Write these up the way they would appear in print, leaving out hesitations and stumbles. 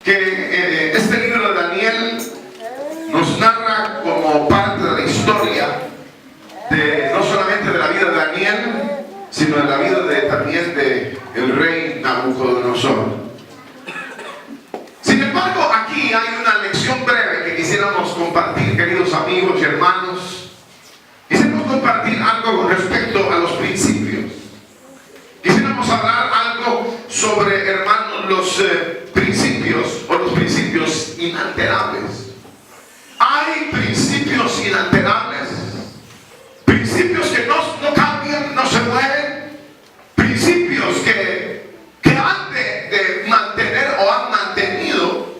que este libro de Daniel nos narra como parte de la historia no solamente de la vida de Daniel, sino de la vida también del rey Nabucodonosor. Sin embargo, aquí hay una lección breve que quisiéramos compartir, queridos amigos y hermanos. Quisiéramos compartir algo con respecto a los principios. Quisiéramos hablar algo sobre, hermanos, los principios o los principios inalterables. Hay principios inalterables, principios que no cambian, no se mueven, principios que han de mantener o han mantenido,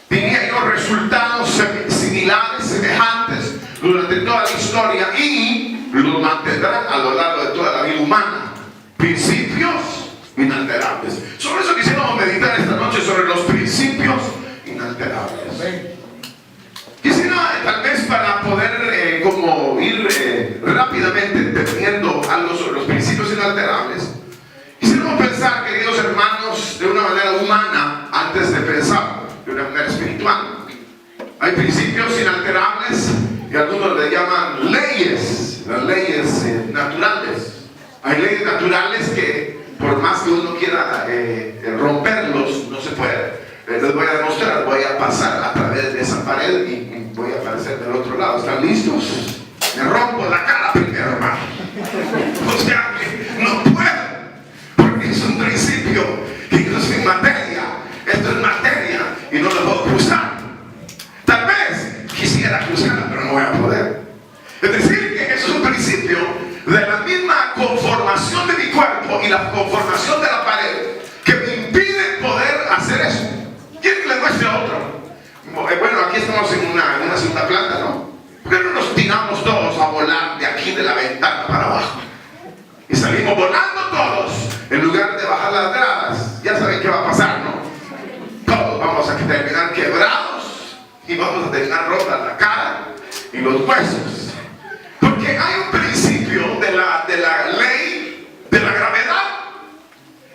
diría yo, resultados similares, semejantes durante toda la historia y los mantendrán a lo largo de toda la vida humana. Principios inalterables. Sobre eso quisiéramos meditar esta noche, sobre los principios inalterables. Quisiera, tal vez para poder como ir rápidamente entendiendo algo sobre los principios inalterables, quisiéramos pensar, queridos hermanos, de una manera humana antes de pensar de una manera espiritual. Hay principios inalterables y algunos le llaman leyes, las leyes naturales. Hay leyes naturales que por más que uno quiera romperlos, no se puede. Les voy a demostrar, voy a pasar a través de esa pared y voy a aparecer del otro lado. ¿Están listos? Me rompo la cara primero, hermano. O sea que no puedo, porque es un principio y no es mi materia. Esto es materia y no lo puedo cruzar. Tal vez quisiera cruzarla, pero no voy a poder. Es decir, que eso es un principio de la misma conformación de mi cuerpo y la conformación de la pared que me impide poder hacer eso. ¿Quieren que les muestre a otro? Bueno, aquí estamos en una segunda planta, ¿no? ¿Por qué no nos tiramos todos a volar de aquí de la ventana para abajo? Y salimos volando todos, en lugar de bajar las gradas. Ya saben qué va a pasar, ¿no? Todos vamos a terminar quebrados y vamos a terminar rotas la cara y los huesos. Porque hay un principio de la ley de la gravedad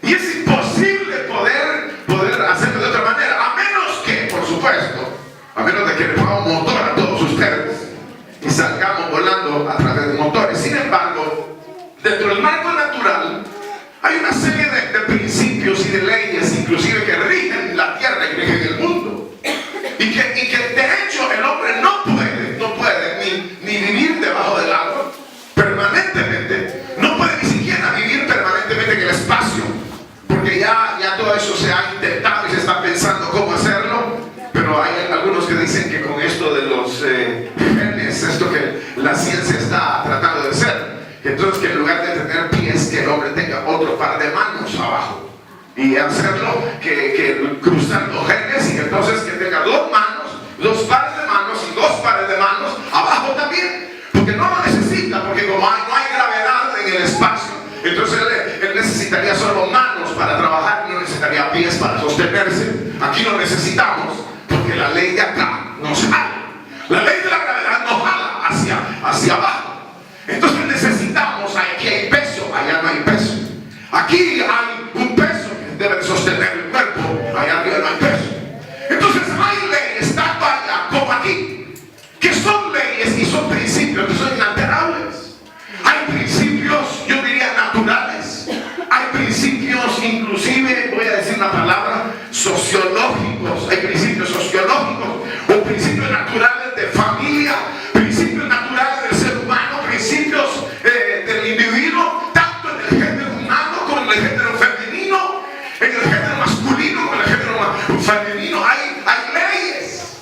y es imposible poder hacerlo de otra manera, a menos que, por supuesto, a menos de que le pongamos motor a todos ustedes y salgamos volando a través de motores. Sin embargo, dentro del marco natural hay una serie de principios y de leyes, inclusive, que rigen la tierra y rigen el mundo, y que de hecho el hombre no puede ni vivir debajo del agua permanentemente, no puede ni siquiera vivir permanentemente en el espacio, porque ya todo eso se ha intentado y se está pensando cómo hacerlo. Pero hay algunos que dicen que con esto de los genes, esto que la ciencia está tratando de hacer, que entonces que en lugar de tener pies, que el hombre tenga otro par de manos abajo, y hacerlo, que cruzar los genes, y entonces que tenga dos pares de manos y dos pares de manos abajo también, porque no lo necesita, porque como no hay gravedad en el espacio, entonces él necesitaría solo manos para trabajar, no necesitaría pies para sostenerse. Aquí lo necesitamos, porque la ley de acá nos jala. La ley de la gravedad nos jala hacia abajo. Entonces necesitamos, aquí hay peso, allá no hay peso. Aquí hay un peso que debe sostener el cuerpo, allá arriba no hay peso. Entonces hay leyes, tanto allá como aquí, que son leyes y son principios que son inalterables. Hay principios, yo diría, naturales. Hay principios, inclusive, voy a decir una palabra, sociológicos. Hay principios sociológicos o principios naturales de familia, principios naturales del ser humano, principios del individuo, tanto en el género humano como en el género femenino, en el género masculino como en el género femenino. Hay leyes.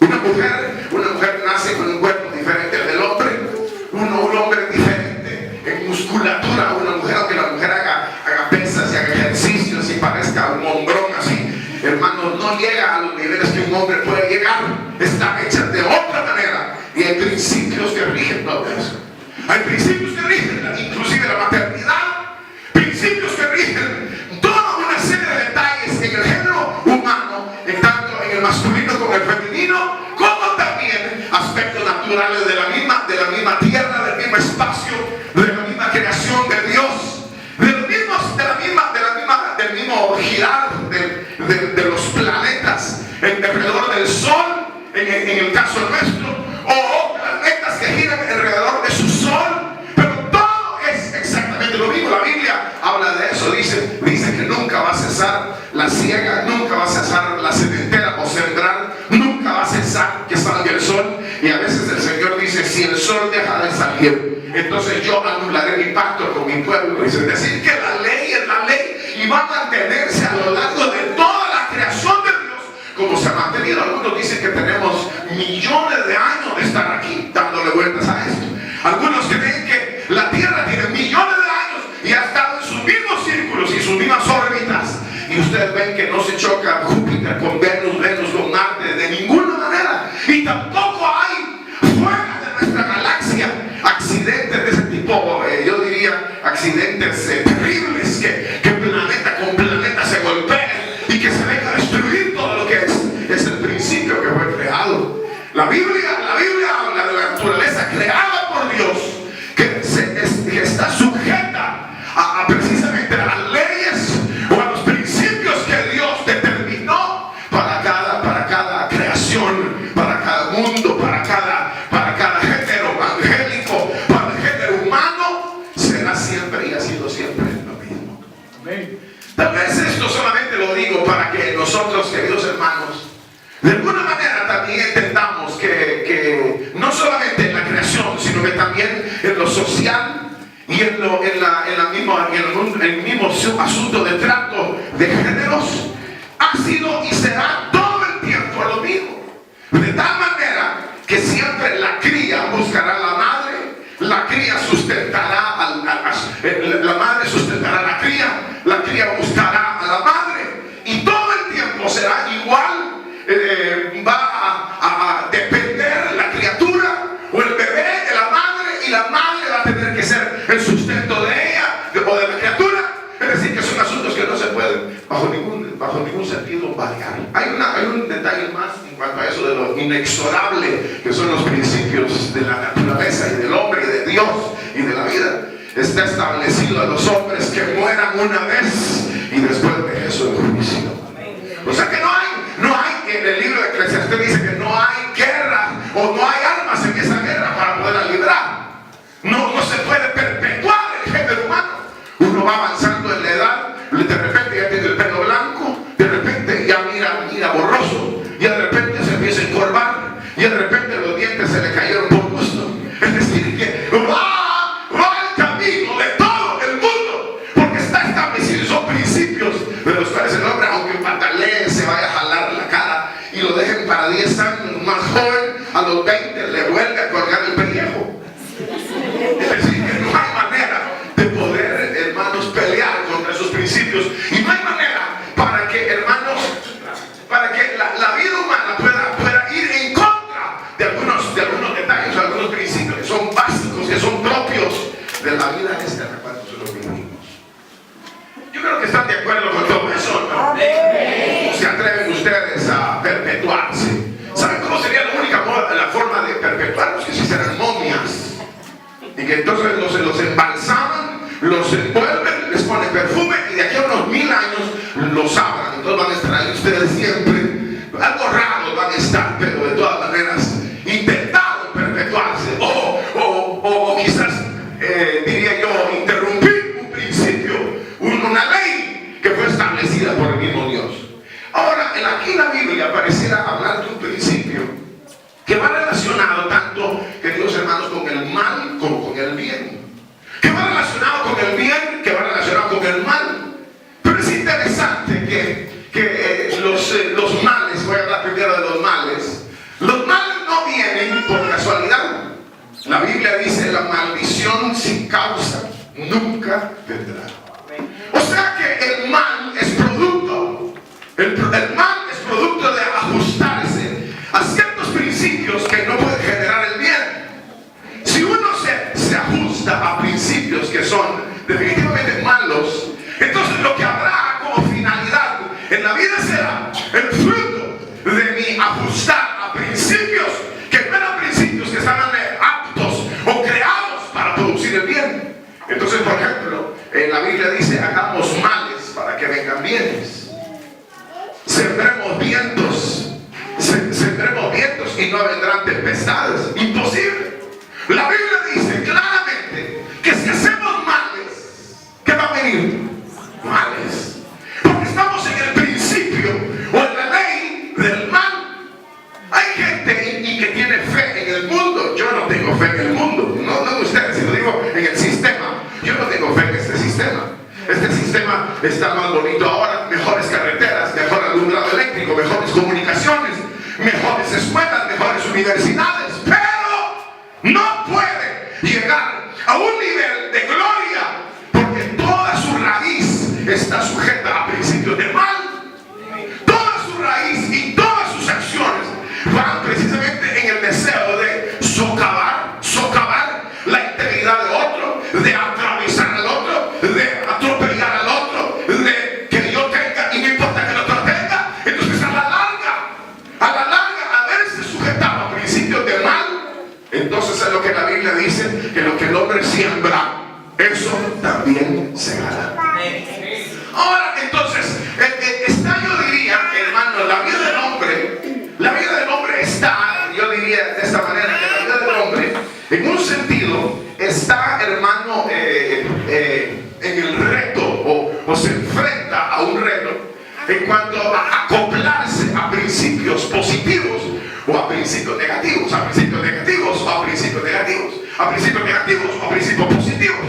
Una mujer nace con un cuerpo diferente al del hombre. Un hombre diferente en musculatura. Una mujer, aunque la mujer haga pesas y haga ejercicios y parezca un hombrón así, hermano, no llega a los niveles que un hombre puede llegar. Está hecha de otra manera. Y hay principios que rigen todo eso. Hay principios que rigen inclusive la maternidad. Principios que rigen toda una serie de detalles en el género humano, tanto en el masculino como en el femenino, como también aspectos naturales de la misma tierra, del mismo espacio, de la misma creación de Dios, del mismo girar de los planetas, alrededor del sol, en el caso nuestro, o planetas que giran alrededor de su sol, pero todo es exactamente lo mismo. La Biblia habla de eso, dice que nunca va a cesar la siega, nunca va a cesar la sementera o sembrar, nunca va a cesar que salga el sol. Y a veces el Señor dice, si el sol deja de salir, entonces yo anularé mi pacto con mi pueblo. Es decir, que la ley es la ley y va a mantenerse a lo largo de toda la creación de Dios, como se ha mantenido. Algunos dicen que tenemos millones de años de estar aquí dándole vueltas a esto. Algunos creen que la Tierra tiene millones de años y ha estado en sus mismos círculos y sus mismas órbitas. Y ustedes ven que no se choca Júpiter con Venus, Venus con Marte, de ninguna manera. Y tampoco hay fuera de nuestra galaxia accidentes de ese tipo, yo diría accidentes terribles, que planeta con planeta se golpeen y que se venga a destruir todo lo que es el principio que fue creado. La Biblia habla de la naturaleza creada por Dios, que está sujeta precisamente a las leyes o a los principios que Dios determinó para cada creación, para cada mundo, para cada género angélico, para el género humano. Será siempre y ha sido siempre lo mismo. Amén. Tal vez esto solamente lo digo para que nosotros, queridos hermanos, de alguna manera también entendamos que no solamente en la creación, sino que también en lo social y en el mismo asunto de trato de géneros, ha sido y será todo el tiempo lo mismo. De tal manera que siempre la cría buscará a la madre, la cría sustentará la madre sustentará a la cría buscará a la madre, y todo el tiempo será igual. Va a depender la criatura o el bebé de la madre, y la madre va a tener que ser el sustento de ella o de la criatura. Es decir, que son asuntos que no se pueden bajo ningún sentido variar. Hay un detalle más en cuanto a eso de lo inexorable que son los principios de la naturaleza y del hombre y de Dios y de la vida. Está establecido a los hombres que mueran una vez y después de eso el juicio. O sea que no hay, en el libro de Eclesiastés dice que no hay guerra o no hay armas en esa guerra para poderla librar. No se puede perpetuar el género humano. Uno va avanzando en la edad, de repente ya tiene el pelo blanco, de repente ya mira borroso, y de repente se empieza a encorvar, y de repente los dientes se le cayeron por gusto. Es decir, que va el camino de todo el mundo, porque está establecido, son principios de los cuales el hombre, aunque patalee, se vaya a jalar la cara y lo dejen para 10 años más joven, a los 20 le vuelve a colgar el pellejo. Es decir, que no hay manera de poder, hermanos, pelear contra esos principios, y no hay manera para que, hermanos, para que la vida humana pueda ir en contra de algunos detalles, algunos principios que son básicos, que son propios de la vida en esta época cuando nosotros vivimos. Yo creo que están de acuerdo con todo eso, ¿no? ¿Se atreven ustedes a perpetuarse? ¿Saben cómo sería la forma de perpetuarlos? Que si serán momias, y que entonces los embalsaman, los envuelven, les ponen perfume, y de aquí a unos 1000 años los abran. Entonces van a estar ahí ustedes siempre. Algo raro van a estar, pero de todas maneras intentaron perpetuarse, o quizás diría yo, interrumpir un principio, una ley que fue establecida por el mismo Dios. Ahora, aquí en la Biblia pareciera hablar de un principio que va relacionado tanto, queridos hermanos, con el mal como con el bien. Que va relacionado con el bien, que va relacionado con el mal. Pero es interesante que los males, voy a hablar primero de los males. Los males no vienen por casualidad. La Biblia dice: la maldición sin causa nunca vendrá. O sea que el mal es producto. El mal es producto de ajustarse a ciertos principios que no pueden generar el bien. Si uno se ajusta a principios que son definitivamente malos, entonces lo que habrá como finalidad en la vida será el fruto de mi ajustar a principios que no eran principios que estaban aptos o creados para producir el bien. Entonces, por ejemplo, la Biblia dice: hagamos males para que vengan bienes. Sembremos vientos y no vendrán tempestades. Imposible. La Biblia dice claramente que si hacemos males, ¿qué va a venir? Males. Porque estamos en el principio o en la ley del mal. Hay gente y que tiene fe en el mundo. Yo no tengo fe en el mundo. No en ustedes, sino digo en el sistema. Yo no tengo fe en este sistema. Este sistema está más bonito ahora, mejores carreteras, mejor alumbrado eléctrico, mejores comunicaciones, mejores escuelas, mejores universidades, pero no puede llegar a un nivel de gloria porque toda su raíz está sujeta a principios de mal. Toda su raíz y todas sus acciones van precisamente en el deseo de socavar la integridad de otro, de atravesar al otro, de atropellar al otro, de que yo tenga y no importa que el otro tenga. Entonces a la larga, haberse sujetado a principios de mal, entonces es lo que la Biblia dice, que lo que el hombre siembra, eso también segará. Ahora, entonces, yo diría, hermano, la vida del hombre está, yo diría de esta manera, que la vida del hombre, en un sentido, está, hermano, en el reto, o se enfrenta a un reto, en cuanto a acoplarse a principios positivos, o a principios negativos, a principios negativos, o a principios negativos, a principios negativos, o a principios positivos.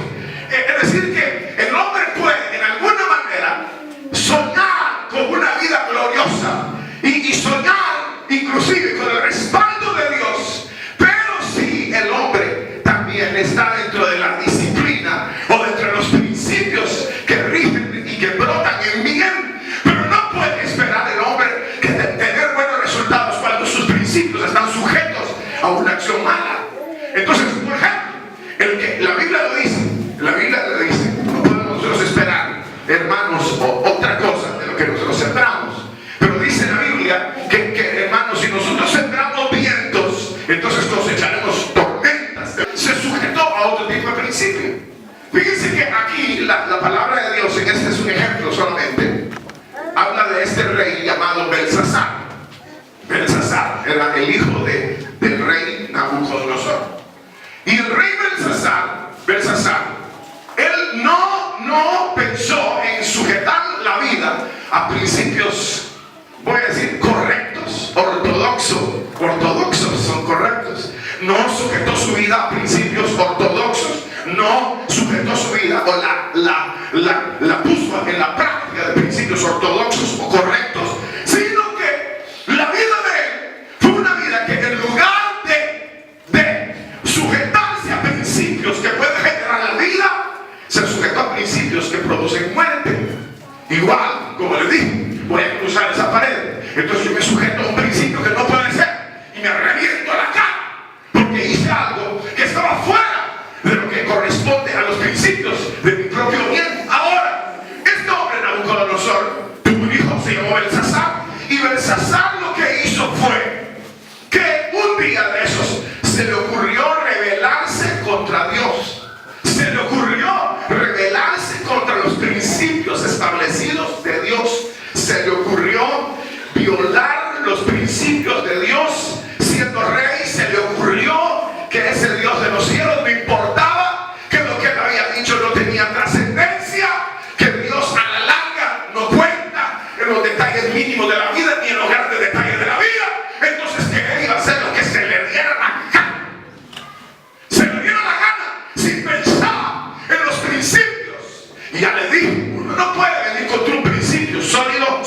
Es decir, que el hombre puede, en alguna manera, soñar con una vida gloriosa y soñar inclusive con el respaldo de Dios, pero si el hombre también está dentro de la disciplina o dentro de los principios que rigen y que brotan en bien, pero no puede esperar el hombre que tener buenos resultados cuando sus principios están sujetos a una acción mala. Entonces, por ejemplo, la Biblia lo dice, no podemos nosotros esperar, hermanos, otra cosa de lo que nosotros sembramos. Pero dice la Biblia que hermanos, si nosotros sembramos vientos, entonces cosecharemos tormentas. Se sujetó a otro tipo de principio. Fíjense que aquí la palabra de Dios, en este es un ejemplo solamente, habla de este rey llamado Belsasar. Belsasar era el hijo del rey Nabucodonosor. Y el rey Belsasar, él no pensó en sujetar la vida a principios, voy a decir, correctos, ortodoxos son correctos. No sujetó su vida a principios ortodoxos, no sujetó su vida o la puso en la práctica de principios ortodoxos o correctos, sino que la vida de él fue una vida que en lugar de sujetarse a principios que pueden generar la vida, se sujetó a principios que producen muerte. Igual, como le dije, voy a cruzar esa pared, entonces yo me sujeto a un principio que no puede ser y me reviento a la cara porque hice algo que estaba fuera de lo que corresponde a los principios de mi propio bien. Ahora, este hombre Nabucodonosor tuvo un hijo, se llamó Belsasar, y Belsasar lo que hizo fue que un día de esos se le ocurrió rebelarse contra Dios. Se le ocurrió rebelarse contra los principios establecidos de Dios. Se le ocurrió violar los principios de Dios. Siendo rey, se le ocurrió que ese Dios de los cielos no importaba, que lo que él había dicho no tenía trascendencia, que Dios a la larga no cuenta en los detalles mínimos de la vida ni en los grandes detalles de la vida. Entonces, que él iba a hacer lo que se le diera la gana. Se le diera la gana sin pensar en los principios. Y ya le dije, uno no puede venir contra un principio sólido.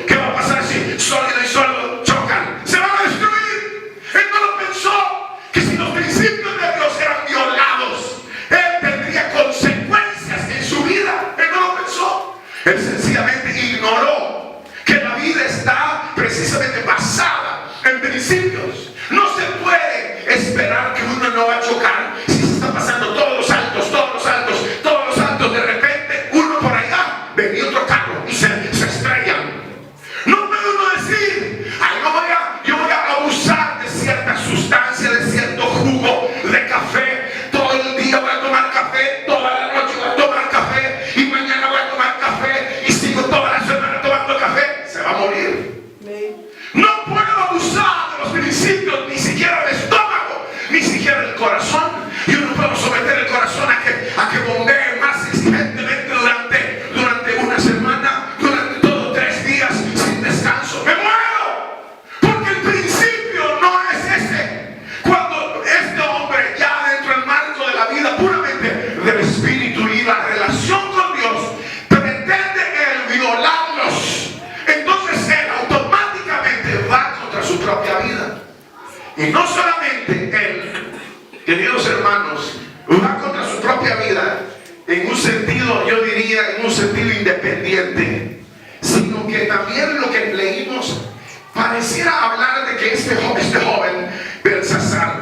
¿Qué va a pasar si sólido y sólido chocan? Se van a destruir. Él no lo pensó, que si los principios de Dios eran violados, él tendría consecuencias en su vida. Él no lo pensó. Él sencillamente ignoró que la vida está precisamente basada en principios. No se puede esperar que uno no va a chocar si se está pasando todos los saltos, de repente uno por allá ve otro carro y se estrellan. No puede uno decir, ay, yo voy a abusar de cierta sustancia, de cierto jugo de café, todo el día voy a tomar café, toda la noche voy a tomar café y mañana voy a tomar café y sigo toda la semana tomando café. Se va a morir. No puedo abusar de los principios Y no solamente él, queridos hermanos, va contra su propia vida en un sentido, yo diría, en un sentido independiente, sino que también lo que leímos pareciera hablar de que este joven Belsasar,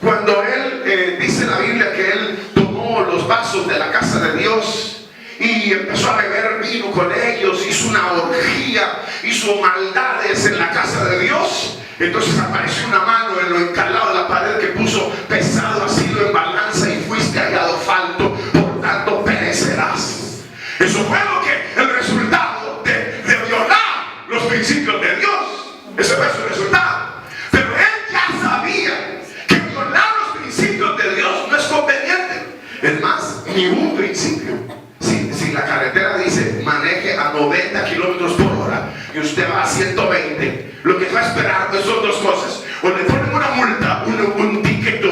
cuando él, dice la Biblia que él tomó los vasos de la casa de Dios y empezó a beber vino con ellos, hizo una orgía, hizo maldades en la casa de Dios. Entonces apareció una mano en lo encalado de la pared que puso: pesado has sido en balanza y fuiste hallado falto, por tanto perecerás. Eso fue lo que el resultado de violar los principios de Dios. Ese fue su resultado. Pero él ya sabía que violar los principios de Dios no es conveniente. Es más, ni un principio. Si la carretera dice maneje a 90 kilómetros por hora y usted va a 120, lo que va a esperar son dos cosas: o le ponen una multa, un ticket o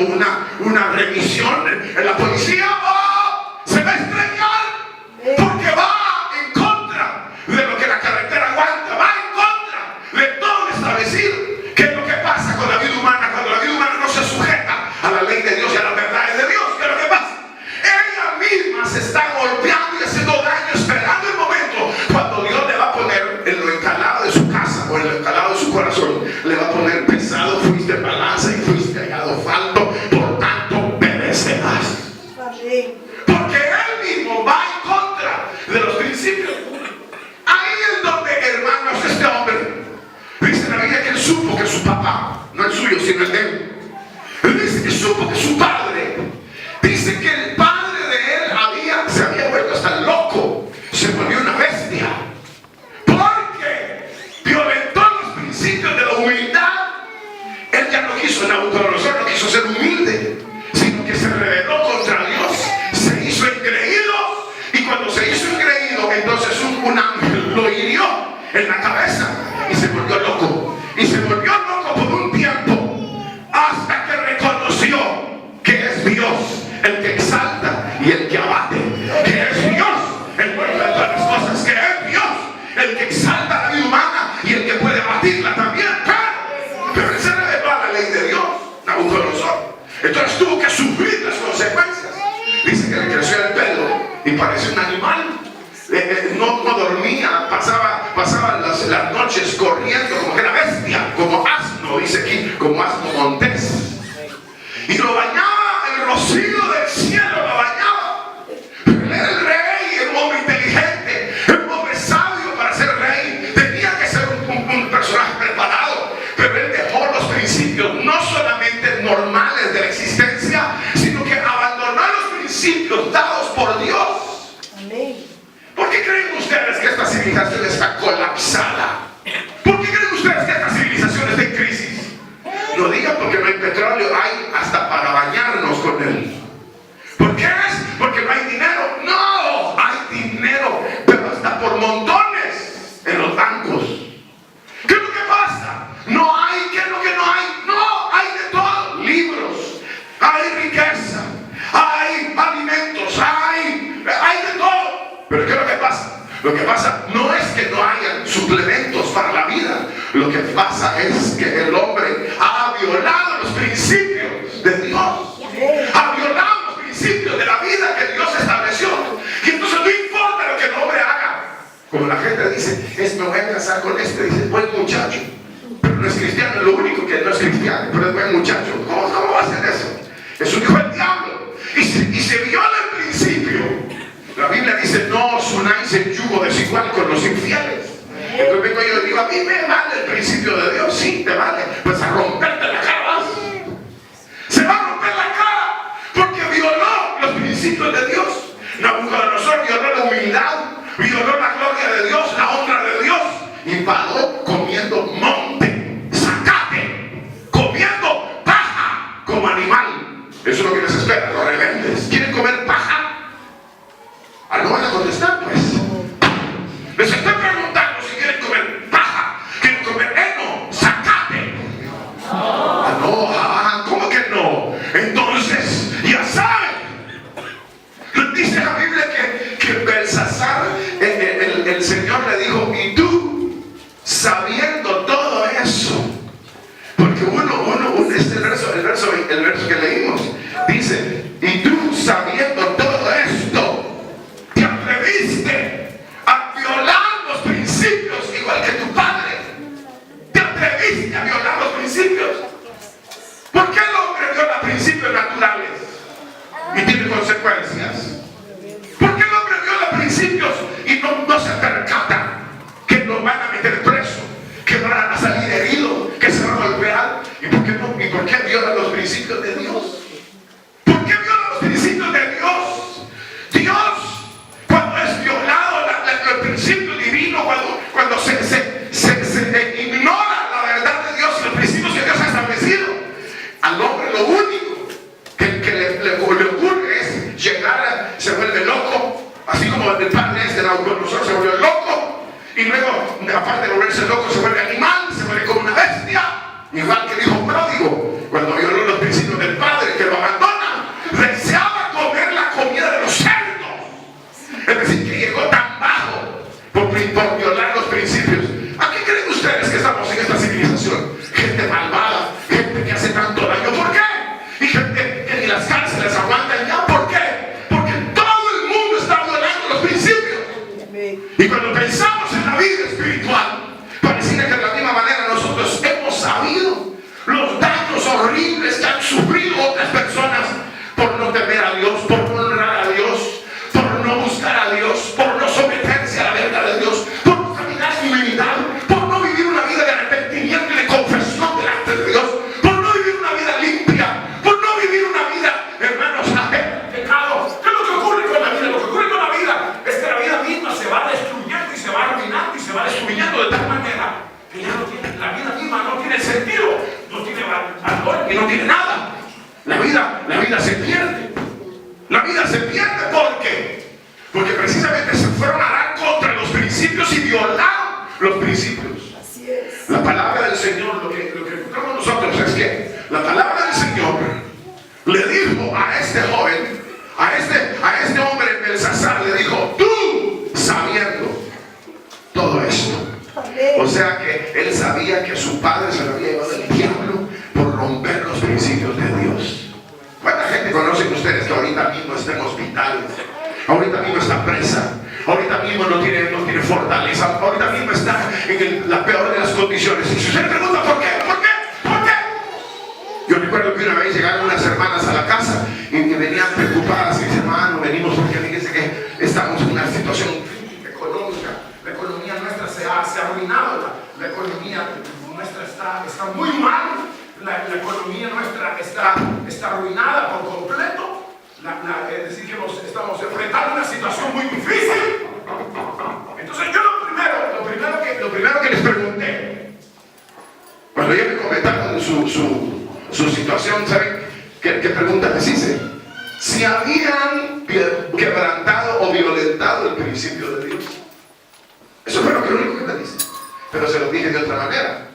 una remisión en la policía, o se va a estrellar, porque va en contra de lo que la carretera aguanta, va en contra de todo lo establecido. ¿Qué es lo que pasa con la vida humana cuando la vida humana no se sujeta a la ley de Dios y a las verdades de Dios? ¿Qué es lo que pasa? Ella misma se está golpeando y haciendo daño, esperando el momento cuando Dios le va a poner en lo encalado de su casa o en lo encalado de su corazón, le va a poner: pesado fuiste en balanza y fuiste hallado falto, por tanto perecerás. Porque él mismo va en contra de los principios. Ahí es donde, hermanos, este hombre, dice la Biblia que él supo que su papá, no el suyo sino el de él, dice que supo que su padre, dice que el padre de él se había vuelto hasta loco, se volvió una bestia, porque violentó los principios de la humildad. Él ya no quiso, Nabucodonosor no quiso ser humilde, sino que se rebeló contra Dios, se hizo engreído, y cuando se hizo engreído, entonces un ángel lo hirió en la cabeza y se volvió loco. Y se volvió loco por un tiempo, hasta que reconoció que es Dios el que exalta y el que abate, que es Dios el dueño de todas las cosas, que es Dios el que exalta la vida humana y el que puede abatirla también. Pero él se rebeló a la ley de Dios, Nabucodonosor. Entonces tuvo que sufrir las consecuencias. Dice que le creció el pelo y parecía un animal. No dormía, pasaba las noches corriendo como que era bestia, como asno, dice aquí, como asno montés. Y lo bañaba el rocío del cielo, lo bañaba. Pero él era el rey, era un hombre inteligente, era un hombre sabio para ser rey. Tenía que ser un personaje preparado. Pero él dejó los principios no solamente normales de la existencia, sino que abandonó los principios dados por Dios. Amén. ¿Por qué creen ustedes que esta civilización está colapsada? ¿Por qué creen ustedes que esta civilización está en crisis? No digan porque no hay petróleo, hay hasta para bañarnos con él. ¿Por qué es? Porque no hay dinero. No, hay dinero, pero hasta por montones en los bancos. ¿Qué es lo que pasa? No hay, ¿qué es lo que no hay? No, hay de todo. Libros, hay riqueza, hay alimentos, hay de todo. Pero ¿qué es lo que pasa? Lo que pasa no es que no haya suplementos para la vida. Lo que pasa es que el hombre ha violado los principios de Dios. Ha violado los principios de la vida que Dios estableció. Y entonces no importa lo que el hombre haga. Como la gente dice: me voy a casar con este. Dice: buen muchacho. Pero no es cristiano, lo único que no es cristiano, pero es buen muchacho. ¿Cómo va a hacer eso? Es un hijo del diablo. Y se viola el principio. La Biblia dice: no os unáis en yugo desigual con los infieles. Entonces vengo yo y digo: a mí me vale el principio de Dios. Sí, te vale. Pues a romperte la cara vas. Se va a romper la cara porque violó los principios de Dios. Nabucodonosor violó la humildad, violó la gloria de Dios, la honra de Dios, y pagó comiendo monte, zacate, comiendo paja como animal. Eso es lo que les espera, los rebeldes. ¿Quieren comer paja? No van a contestar, pues. Les estoy preguntando si quieren comer paja, quieren comer heno, zacate. ¿Cómo que no? Entonces, ya saben. Dice la Biblia que Belsasar, el Señor le dijo: y tú el verso que leímos. Dice, y tú sabiendo todo esto, te atreviste a violar los principios igual que tu padre. Te atreviste a violar los principios. ¿Por qué el hombre viola principios naturales y tiene consecuencias? ¿Por qué el hombre viola principios y no se percata que lo van a meter preso, que van a salir herido, que se van a golpear? ¿Y por qué no? ¿Y por qué viola los principios de Dios? ¿Por qué viola los principios de Dios? Dios, cuando es violado el principio divino, cuando se ignora la verdad de Dios y los principios que Dios ha establecido, al hombre lo único que le ocurre es llegar, se vuelve loco, así como el padre de Nabucodonosor se volvió loco, y luego, aparte de volverse loco, se vuelve animal, se vuelve como una bestia, igual que el hijo pródigo, cuando violó los principios del padre, que lo abandona, deseaba comer la comida de los cerdos. Es decir, que llegó tan bajo por violar los principios. ¿A qué creen ustedes que estamos en esta civilización? Gente malvada, gente que hace tanto daño. ¿Por qué? Y gente que ni las cárceles aguantan ya. ¿Por qué? Porque todo el mundo está violando los principios. Y cuando pensamos en la vida espiritual, pareciera que de la misma manera nosotros hemos sabido los daños horribles que han sufrido otras personas por no temer a Dios, por no honrar a Dios, por no buscar a Dios, por no someterse a la verdad de Dios, por no caminar en humildad, por no vivir una vida de arrepentimiento y de confesión delante de Dios, por no vivir una vida limpia, por no vivir una vida, hermanos, ajena al pecado. ¿Qué es lo que ocurre con la vida? Lo que ocurre con la vida es que la vida misma se va destruyendo y se va arruinando y se va destruyendo de tal manera que ya no tiene, la vida misma no tiene sentido, no tiene valor y no tiene nada. La vida se pierde. La vida se pierde. ¿Por qué? Porque precisamente se fueron a dar contra los principios y violaron los principios. Así es. La palabra del Señor, lo que encontramos nosotros es que la palabra del Señor le dijo a este joven, a este hombre Belsasar, le dijo, tú sabiendo todo esto. O sea que él sabía que su padre se lo había llevado el diablo por romper los principios de Dios. ¿Cuánta gente conocen ustedes que ahorita mismo está en hospitales? Ahorita mismo está presa. Ahorita mismo no tiene fortaleza. Ahorita mismo está en la peor de las condiciones. Y si usted pregunta ¿por qué? ¿Por qué? ¿Por qué? Yo recuerdo que una vez llegaron unas hermanas a la casa y venían preocupadas y dicen, hermano, venimos porque fíjense que estamos en una situación económica. La economía nuestra se ha arruinado. La economía nuestra está muy mal. La economía nuestra está arruinada por completo. Es decir, que estamos enfrentando una situación muy difícil. Entonces yo lo primero que les pregunté, cuando ellos me comentaron su situación, ¿saben qué pregunta les hice? Si habían quebrantado o violentado el principio de Dios. Eso fue lo único que me dice. Pero se lo dije de otra manera.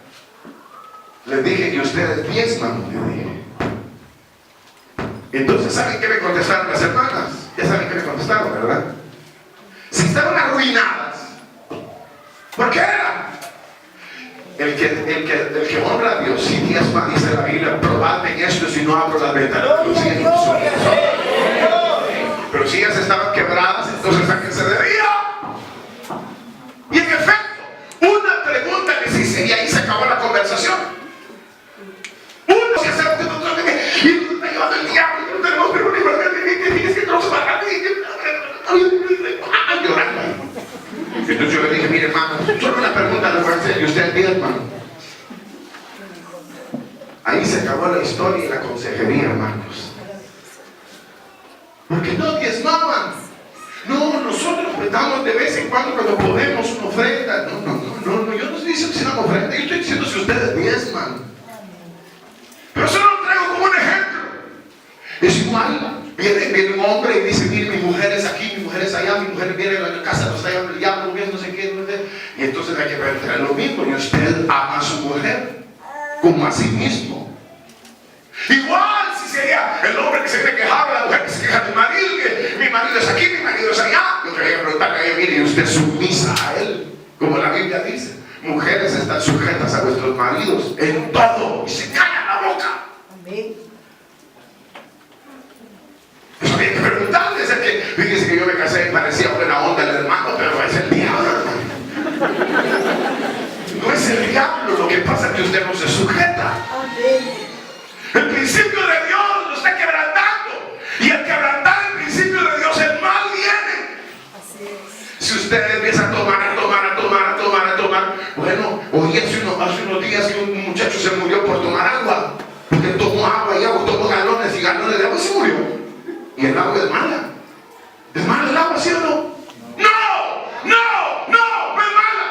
Les dije que ustedes diezman, les dije. Entonces, ¿saben qué me contestaron las hermanas? Ya saben qué me contestaron, ¿verdad? Si estaban arruinadas, ¿por qué era? El que honra a Dios, si diezma, dice la Biblia, probadme en esto si no abro las ventanas. Pero si ellas estaban quebradas, entonces ¿a qué se debía? Y en efecto, una pregunta les hice y ahí se acabó la conversación. Uno que se y nos está llevando el diablo y no tenemos pero ni es que no se va a llorando. Entonces yo le dije, mire hermano, solo una pregunta le voy a hacer y usted diezma. Ahí se acabó la historia y la consejería, hermanos. Porque no diezmaban. No, nosotros damos de vez en cuando podemos una ofrenda. No, yo no estoy diciendo si una ofrenda, yo estoy diciendo si ustedes diezman. Pero solo lo traigo como un ejemplo. Es igual, viene un hombre y dice, mire, mi mujer es aquí, mi mujer es allá, mi mujer viene a la casa, no está allá, el diablo, no sé qué, no sé. Y entonces hay que ver lo mismo, y usted ama a su mujer como a sí mismo. Igual si sería el hombre que se cree quejado, la mujer que se queja del marido, que mi marido es aquí, mi marido es allá. Yo quería preguntarle a ella, mire, usted es sumisa a él, como la Biblia dice. Mujeres están sujetas a vuestros maridos en todo y se callan la boca. Amén. ser que, fíjese que yo me casé y parecía buena onda el hermano, pero es el diablo, hermano. No es el diablo, lo que pasa es que usted no se sujeta. El principio de Dios lo está quebrantando. Y al quebrantar el principio de Dios, el mal viene. Si usted empieza a tomar, bueno, oí hace unos días que un muchacho se murió por tomar agua. Porque tomó agua y agua, tomó galones y galones de agua y se murió. Y el agua es mala. ¿Es mala el agua, sí o no? No es mala.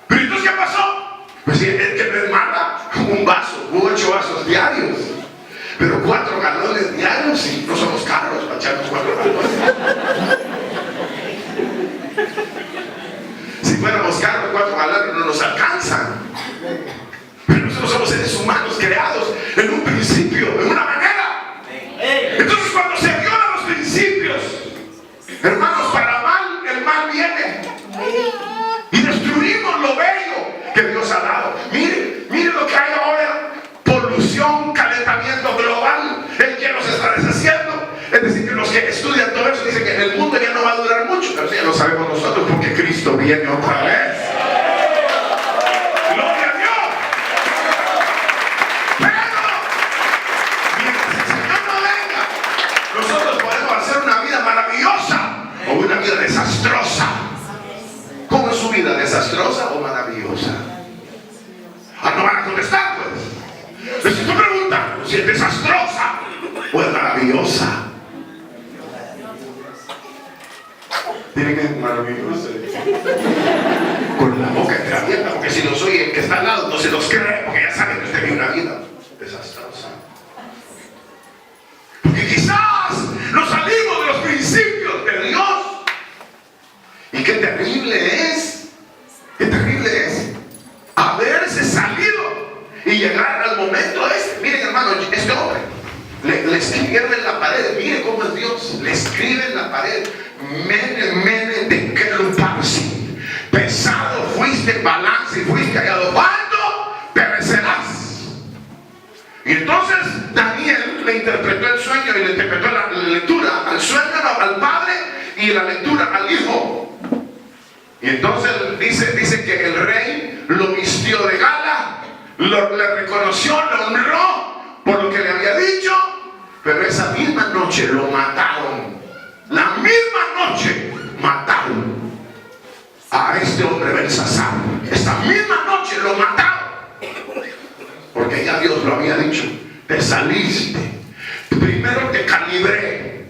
Pero entonces, ¿qué pasó? Pues si es que no es mala, un vaso, 8 vasos diarios. Pero 4 galones diarios, y no somos carros para echarnos 4 galones. Si fuéramos carros, 4 galones no nos alcanzan. Pero nosotros somos seres humanos creados en un principio, en una manera. Entonces, cuando se violan los principios, hermanos, para mal, el mal viene. Y destruimos lo bello que Dios ha dado. Mire lo que hay ahora: polución, calentamiento global. El hielo se está deshaciendo. Es decir, que los que estudian todo eso dicen que el mundo ya no va a durar mucho. Pero eso ya lo sabemos nosotros, porque Cristo viene otra vez. ¡Gloria a Dios! Pero mientras el Señor no venga, nosotros podemos hacer una vida maravillosa o una vida desastrosa. ¿Cómo es su vida? ¿Desastrosa o maravillosa? No van a contestar, pues. Les estoy preguntando si es desastrosa o es maravillosa. Tiene que ser maravillosa. Con la boca entreabierta, porque si los oye el que está al lado no se los cree, porque ya saben que usted vive una vida desastrosa. Porque quizás nos salimos de los principios de Dios. Y qué terrible es haberse salido y llegar al momento este. Miren, hermano, este hombre le escribieron en la pared. Mire cómo es Dios. Le escribe en la pared: Mene de Keluparsi, pesado fuiste en balance y fuiste hallado falto, perecerás. Y entonces Daniel le interpretó el sueño y le interpretó la lectura al sueño, al padre, y la lectura al hijo. Y entonces dice que el rey lo vistió de gala, le reconoció, lo honró por lo que le había dicho, pero esa misma noche lo mataron. La misma noche mataron a este hombre Belsasar. Esta misma noche lo mataron, porque ya Dios lo había dicho: te saliste, primero te calibré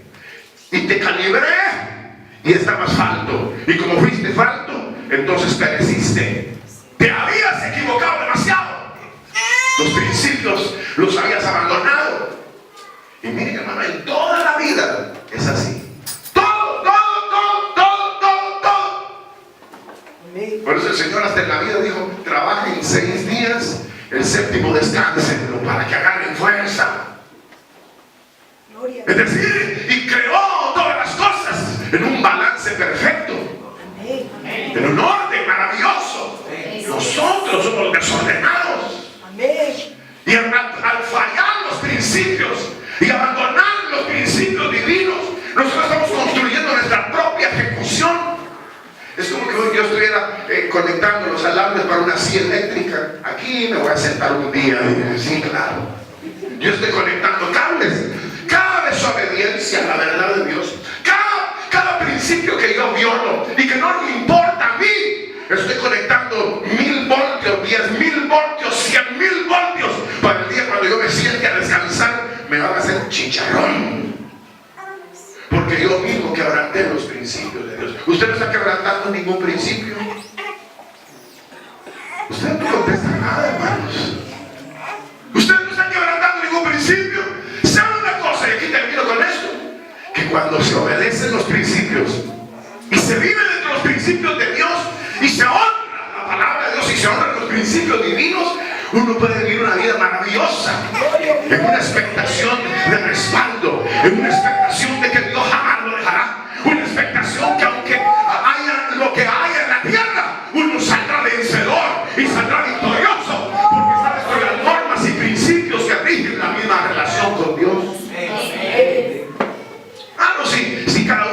y estabas falto, y como fuiste falto, entonces pereciste. Te habías equivocado demasiado, los principios los habías abandonado. Y miren, hermano, en toda la vida es así. Por eso el Señor hasta en la vida dijo: trabajen 6 días, el séptimo descánsenlo para que agarren fuerza. Es decir, y creó todas las cosas en un balance perfecto, en un orden maravilloso. Nosotros somos desordenados. Y al fallar los principios y abandonar los principios divinos, nosotros estamos construyendo nuestra propia ejecución. Es como que yo estuviera conectando los alambres para una silla eléctrica. Aquí me voy a sentar un día. Sí, claro. Yo estoy conectando cables. Cada desobediencia a la verdad de Dios, cada principio que yo violo y que no me importa a mí, estoy conectando 1000 voltios, 10.000 voltios, 100.000 voltios, para el día cuando yo me siente a descansar, me van a hacer chicharrón. Porque yo mismo quebranté los principios de Dios. ¿Usted no está quebrantando ningún principio? Usted no contesta nada, hermanos. Usted no está quebrantando ningún principio. ¿Sabe una cosa? Y aquí termino con esto: que cuando se obedecen los principios y se vive dentro de los principios de Dios y se honra la palabra de Dios y se honran los principios divinos, uno puede vivir una vida maravillosa, en una expectación de respaldo, en una expectación de que Dios jamás lo dejará, una expectación que aunque haya lo que haya en la tierra, uno saldrá vencedor y saldrá victorioso, porque está dentro de las normas y principios que rigen la misma relación con Dios. Si cada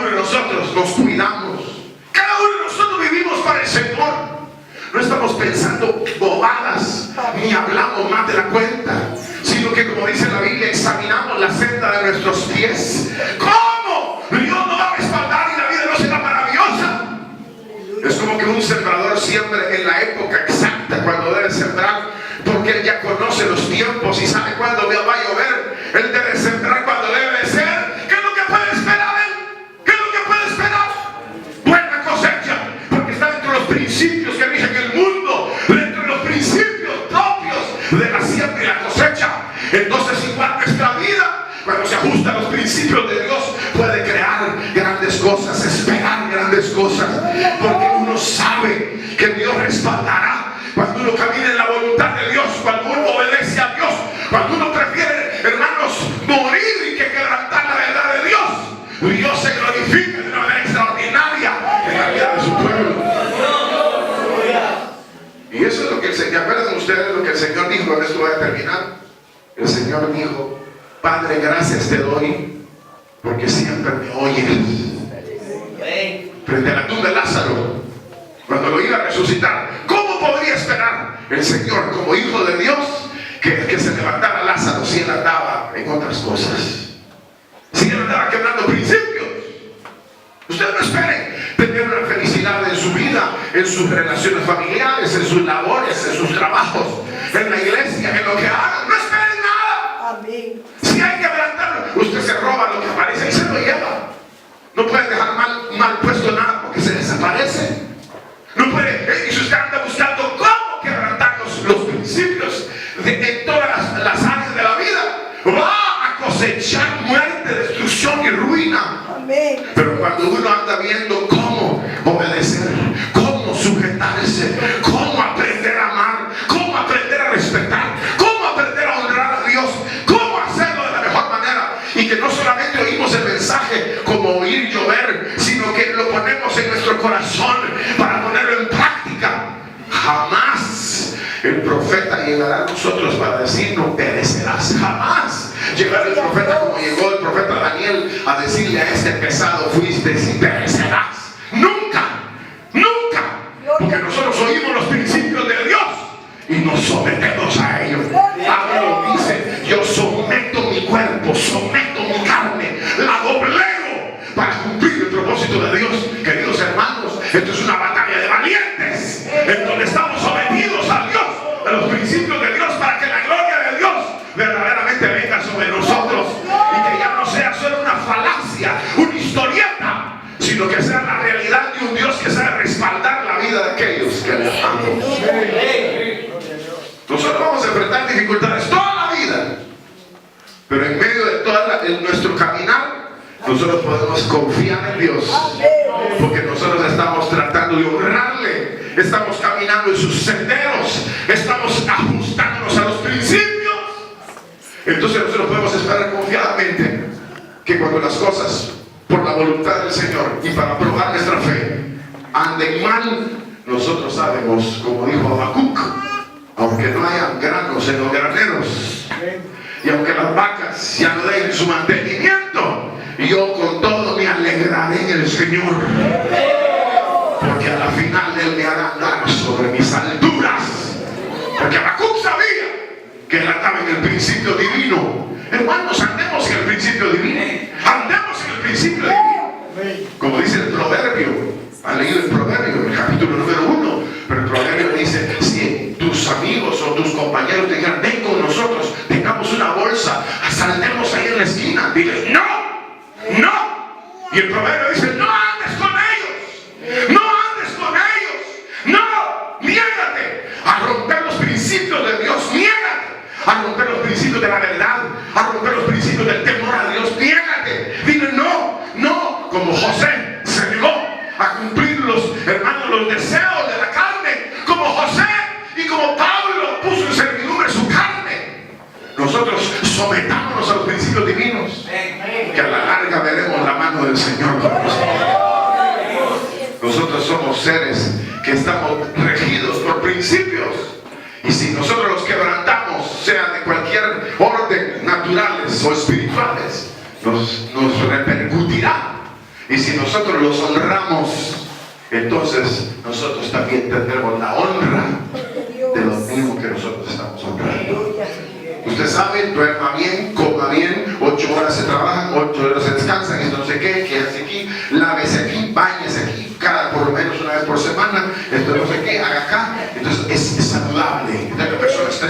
Él ya conoce los tiempos y sabe cuándo va a llover. Él debe sembrar cuando debe ser. ¿Qué es lo que puede esperar Él? ¿Qué es lo que puede esperar? Buena cosecha, porque está dentro de los principios que rigen el mundo, dentro de los principios propios de la siembra y la cosecha. Entonces, igual nuestra vida, cuando se ajusta a los principios de Dios, puede crear grandes cosas, esperar grandes cosas, porque uno sabe que Dios respaldará cuando uno camina en la voluntad de Dios, cuando uno obedece a Dios, cuando uno prefiere, hermanos, morir y que quebrantar la verdad de Dios. Dios se glorifica de una manera extraordinaria en la vida de su pueblo. Y eso es lo que el Señor, ¿acuerdan ustedes lo que el Señor dijo? Con esto voy a terminar. El Señor dijo: Padre, gracias te doy porque siempre me oyes. Frente a la tumba de Lázaro, cuando lo iba a resucitar, ¿cómo podría esperar el Señor como hijo de Dios que se levantara Lázaro si él andaba en otras cosas? Si él andaba quebrando principios. Ustedes no esperen tener una felicidad en su vida, en sus relaciones familiares, en sus labores, en sus trabajos, en la iglesia, en lo que hagan. No esperen nada. Amén. Si hay que quebrantarlo, usted se roba lo que aparece y se lo lleva. No puede dejar mal puesto nada porque se desaparece. No puede, y si usted anda buscando cómo quebrantar los principios en todas las áreas de la vida, va a cosechar muerte, destrucción y ruina. Amén. Pero cuando uno anda viendo cómo obedecer, cómo sujetarse, cómo aprender a amar, cómo aprender a respetar, cómo aprender a honrar a Dios, cómo hacerlo de la mejor manera, y que no solamente oímos el mensaje como oír llover, sino que lo ponemos en nuestro corazón para ponerlo en práctica, jamás el profeta llegará a nosotros para decir no perecerás. Jamás llegará el profeta como llegó el profeta Daniel a decirle a este pesado fuiste y perecerás. Nunca, nunca, porque nosotros oímos los principios de Dios y nos sometemos a ellos. Pablo dice: yo someto mi cuerpo, someto mi carne, la doblego para cumplir el propósito de Dios. Queridos hermanos, esto es una batalla de valientes en donde estamos sometidos a Dios, a los principios de Dios, para que la gloria de Dios verdaderamente venga sobre nosotros y que ya no sea solo una falacia, una historieta, sino que sea la realidad de un Dios que sabe respaldar la vida de aquellos que le amamos. Nosotros vamos a enfrentar dificultades toda la vida, pero en medio de nuestro caminar, nosotros podemos confiar en Dios, porque nosotros estamos tratando de honrarle, estamos caminando en sus senderos, estamos ajustándonos a los principios. Entonces nosotros podemos esperar confiadamente que cuando las cosas, por la voluntad del Señor y para probar nuestra fe, anden mal, nosotros sabemos, como dijo Habacuc, aunque no hayan granos en los graneros, y aunque las vacas ya no den su mantenimiento, yo con todo me alegraré en el Señor, porque a la final Él me hará andar sobre mis alturas. Porque Habacuc sabía que Él andaba en el principio divino. Hermanos, andemos en el principio divino, andemos en el principio divino, como dice el proverbio. ¿Han leído el proverbio? El capítulo número 1. Pero el proverbio dice: si tus amigos o tus compañeros te digan ven con nosotros, tengamos una bolsa, saltemos ahí en la esquina, dile no, no. Y el proverbio dice: no andes con ellos, no andes con ellos, no, niégate a romper los principios de Dios, niégate a romper los principios de la verdad, a romper los principios del temor a Dios, niégate, dile no, no, como José se negó a cumplir los deseos de la carne, como José y como Pablo puso en servidumbre su carne. Nosotros sometámonos a los principios divinos, que a la larga veremos la mano del Señor con nosotros. Nosotros somos seres que estamos regidos por principios, y si nosotros los quebrantamos, sea de cualquier orden, naturales o espirituales, nos repercutirá. Y si nosotros los honramos, entonces nosotros también tendremos la honra de lo mismo que nosotros estamos honrando. Usted sabe, duerma bien, coma bien, 8 horas se trabajan, 8 horas se descansan, y no sé qué hace aquí, lávese aquí, báñese aquí, por lo menos una vez por semana, esto no sé qué, haga acá. Entonces es saludable. Entonces la persona está,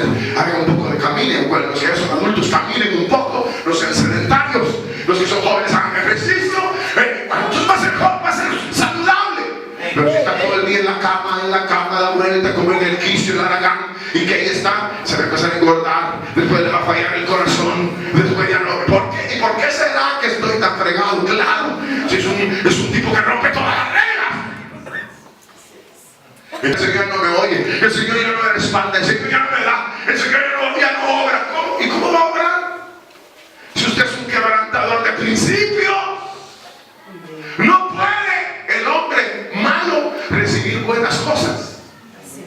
Recuerden, los que ya son adultos caminen un poco, los sedentarios, los que son jóvenes hagan ejercicio. Entonces va a ser saludable. Pero si está todo el día en la cama, da vuelta, como en el quicio, el aragán, y que ahí está, se va a empezar a engordar, después le va a fallar el corazón, después ya no. ¿Por qué? ¿Y por qué será que estoy tan fregado? Claro, si es un tipo que rompe todas las reglas. El Señor no me oye, el Señor ya no me respalda, el Señor ya no me da, el Señor ya no obra. ¿Cómo? ¿Y cómo va a obrar? Si usted es un quebrantador de principio, no puede el hombre malo recibir buenas cosas.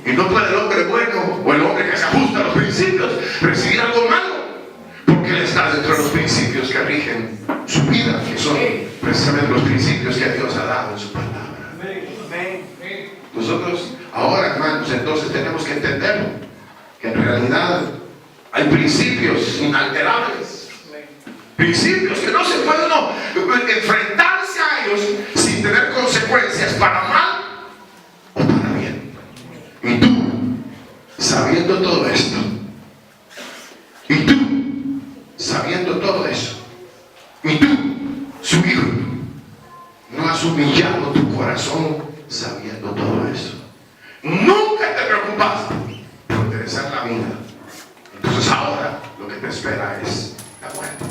Y no puede el hombre bueno o el hombre que se ajusta a los principios recibir algo malo. Porque él está dentro de los principios que rigen su vida, que son precisamente los principios que Dios ha dado en su palabra. Nosotros ahora, hermanos, entonces tenemos que entender que en realidad hay principios inalterables. Principios que no se puede uno enfrentarse a ellos sin tener consecuencias para mal o para bien. Y tú, sabiendo todo esto, y tú, sabiendo todo eso, y tú, su hijo, no has humillado tu corazón sabiendo todo eso. Nunca te preocupaste por interesar la vida. Entonces ahora lo que te espera es la muerte.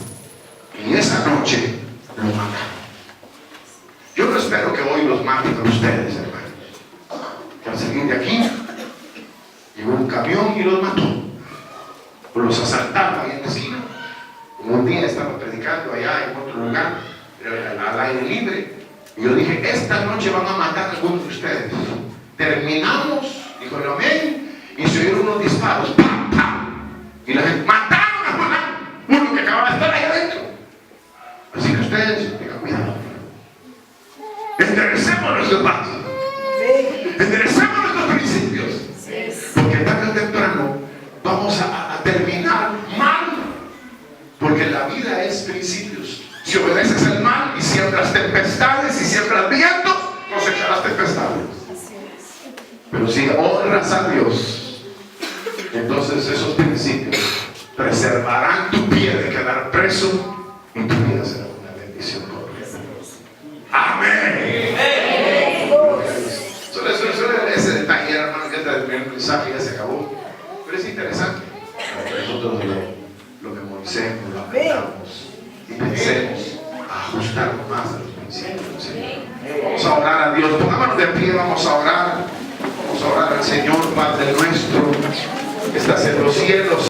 Y esa noche lo mataron. Yo no espero que hoy los maten a ustedes, hermanos. Que al salir de aquí llegó un camión y los mató. O los asaltaron ahí en la esquina. Como un día estaba predicando allá en otro lugar, al aire libre. Y yo dije, esta noche van a matar a algunos de ustedes. Terminamos, dijo el amén, y se oyeron unos disparos. ¡Pam, pam! Y la gente, mataron a uno que acababa de estar ahí adentro. Así que ustedes, tengan cuidado. Enderecemos nuestros pasos. Enderecemos nuestros principios. Porque tarde o temprano vamos a terminar mal. Porque la vida es principios. Si obedeces el mal y siembras tempestades y siembras vientos, cosecharás tempestades. Pero si honras a Dios, entonces esos principios preservarán tu pie de quedar preso y tu vida será una bendición. Amén. Solo ese detalle, hermano, ya terminé el mensaje, ya se acabó. Pero es interesante. Nosotros lo memorizemos, lo aprendamos y pensemos a ajustarnos más a los principios del Señor. Vamos a orar a Dios. Pongámonos de pie, vamos a orar. Vamos a orar al Señor, Padre nuestro, que estás en los cielos.